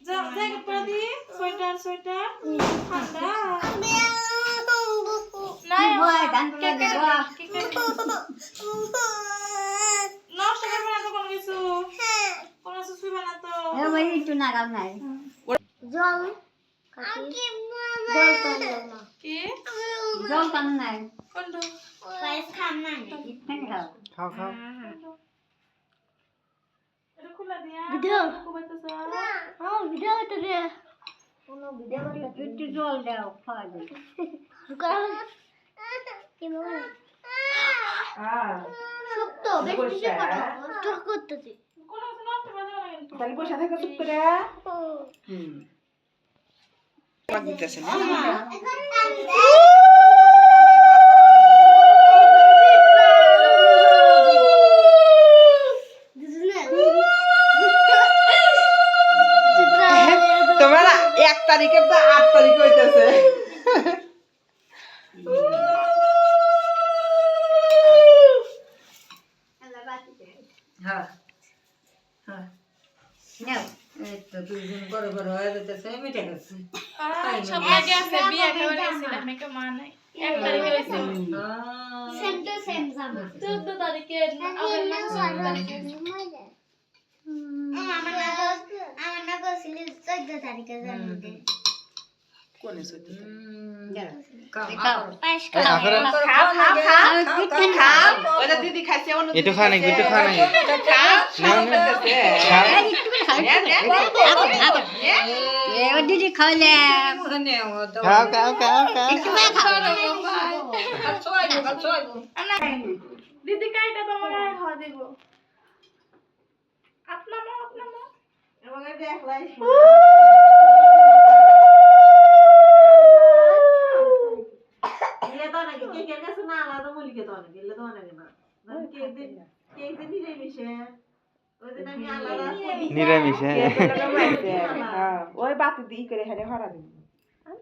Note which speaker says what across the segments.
Speaker 1: jacket পরে দি sweater sweater ঠান্ডা নাই নষ্ট করবে না তো কোনো কিছু কোনো কিছু ছুঁইবে না তো
Speaker 2: একটু নাগাল নাই
Speaker 3: জল জল পান না
Speaker 1: কি
Speaker 2: জল পান নাই
Speaker 1: কোনটা
Speaker 3: পায়েস খাম না
Speaker 2: খাও
Speaker 4: খাও
Speaker 1: এটা খুলে দিয়া
Speaker 3: ভিডিও
Speaker 1: কুবাইতেছ
Speaker 3: হ্যাঁ ভিডিও তো রে কোনো ভিডিও
Speaker 2: একটু জল দাও খাওয়া যাবে
Speaker 3: কি বল শুক্তো বেশ কিছু স্টক করতেছি
Speaker 1: কোনো কিছু নষ্ট করে দেবে না কিন্তু
Speaker 4: তাহলে বসে থেকে চুপ করে পাক দিতেছে না তোমার 1 তারিখে বা 8 তারিখ হইতেছে
Speaker 2: হ্যাঁ হ্যাঁ নাও এই তো দুজন বড় বড় হয়ে যেতেছে মিটে গেছে
Speaker 1: সব লাগে আছে বিয়ে করে গেছিলাম মেকে মা নাই 1 তারিখে হইছে
Speaker 3: সেম টু সেম জাম
Speaker 1: 14 তারিখে আগের মাসে 14 তারিখে
Speaker 3: আমার না ছিল 14 তারিখে জন্মদিন
Speaker 4: কোনে সইতে
Speaker 3: পায়েস
Speaker 4: খাও ওটা দিদি খাইছে অন্য
Speaker 5: একটু খা না একটু খা না
Speaker 2: দিদি খাইলে
Speaker 5: খাও খাও খাও খাও
Speaker 1: দিদি কাইটা তোমার খাওয়া দিব আপনার মা
Speaker 4: আমাকে দেখলাই তো নাকি কে গেছে না আলাদা মলিকে তো নাকি এলে তো নাকি না কে নিরে মিশে ওই দিন আমি আলাদা
Speaker 5: নিরামিষ
Speaker 4: হ্যাঁ ওই বাতি দি করে হেরে হরা দিন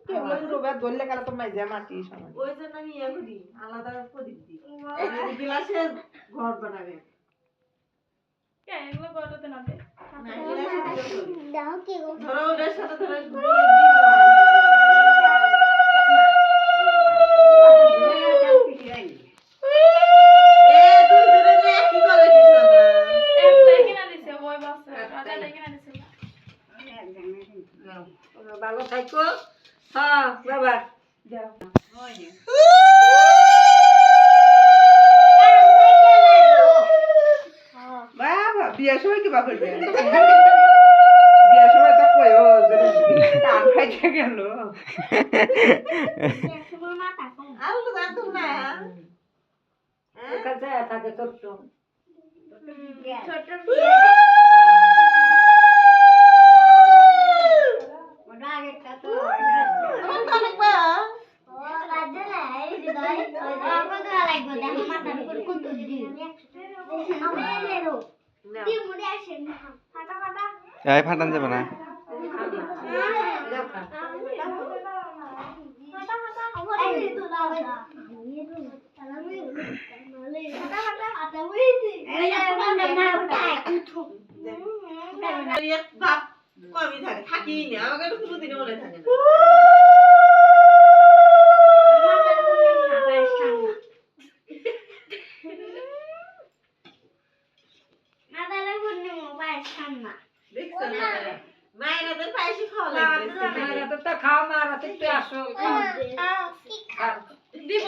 Speaker 4: কে বলে রোবা দললে কালা তো মাইজা মাটি সমান ওই জন্য আমি ইয়া করি আলাদা প্রদীপ দি গ্লাসে ঘর বানাবে
Speaker 1: কে এগুলো গড়তে না দে
Speaker 4: না গ্লাসে
Speaker 3: দাও কি গো
Speaker 4: ধরো ওদের সাথে ধরে
Speaker 2: ভালো থাকো হ্যাঁ বাবা
Speaker 4: যাও বাবা বিয়ার সময় কি বাবা করবে বিয়ার সময় তো কইও যে টান খাইতে গেল আর তো জানতো না
Speaker 2: কাছে থাকে ছোট
Speaker 3: ছোট
Speaker 2: ওটা আগে তো
Speaker 4: তোমার তো অনেক বা
Speaker 3: ও লাজে নাই দিদাই আমার তো লাগবে দেখো মাথার উপর কত দিদি আমি নেরো দি মুড়ে আসে ফাটা ফাটা
Speaker 5: এই ফাটান যাবে না
Speaker 3: ফাটা ফাটা আমার এই তো না এই তো সালামি নলে ফাটা ফাটা আটা হইছি এই না ওটা একটু
Speaker 4: এক বাপ কমই থাকে থাকি না আমাকে তো কোনোদিনও মনে থাকে না দেখছো না মায়েরা তো পায়েসই খাওয়া লাগবে
Speaker 2: তো খাও মারা তো আসো
Speaker 1: দিব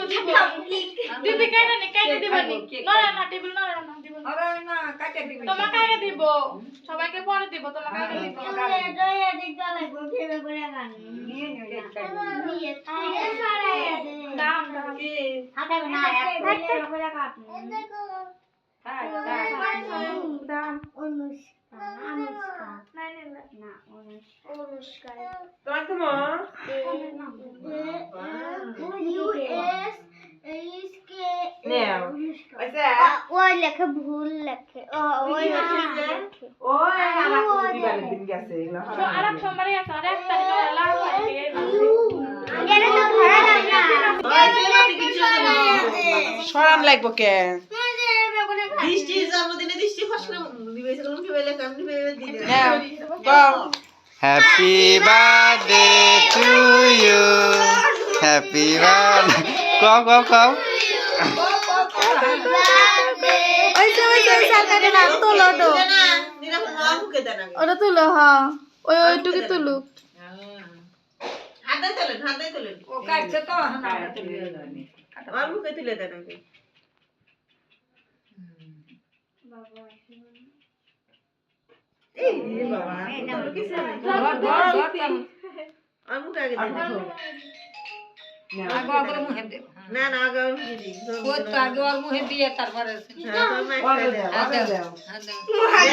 Speaker 1: দিদি কাইটা নে কাইটা দিবানি না না টেবিল না না দিব
Speaker 2: আরে না কাটে দিবি
Speaker 1: তোমার কাইটা দিব সবাইকে পরে দিব তোমার কাইটা দিব দাম দাম
Speaker 4: কি
Speaker 1: দাম
Speaker 3: অনুষ্কা
Speaker 4: তোমার তো মা নেও আচ্ছা
Speaker 3: ওই লেখে ভুল লেখে ওই
Speaker 4: ওই আমার দিবারে দিন গেছে এগুলো
Speaker 1: তো আরেক সোমবারে আছে আরেক তারিখে লাভ হয়
Speaker 3: এটা তো ধরা যায় না
Speaker 4: সরাম লাগবো কে বৃষ্টির জন্মদিনে বৃষ্টি আসলে দিবেছে কোন কি বলে কেমনি বেবে দিলে
Speaker 5: happy birthday to you happy birthday কও কও কও
Speaker 1: ওই সাকারে না তুলো তো
Speaker 4: নিরা মার মুখে দেন আগে
Speaker 1: ওটা তুলো হ্যাঁ ওইটুকু তুলো
Speaker 4: হাতে তোলেন
Speaker 2: ও কাটছে তো না তুলে দাও
Speaker 4: মার মুখে তুলে দেন আগে এই রে বাবা তোর কিছু নেই আর মুখে আগে দেন
Speaker 2: আগে ওর মুখে দে
Speaker 4: না না আগে ওর মুখে দিই
Speaker 2: ও তো আগে ওর মুখে দিয়ে তারপরে
Speaker 4: হ্যাঁ তোর মা একটা দে
Speaker 2: হ্যাঁ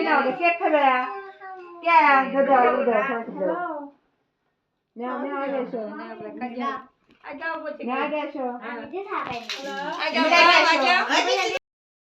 Speaker 2: দাও
Speaker 4: কেক খাবে কে দাও
Speaker 2: আগাও বলছি
Speaker 3: আমি যে খাবেন
Speaker 2: আগাও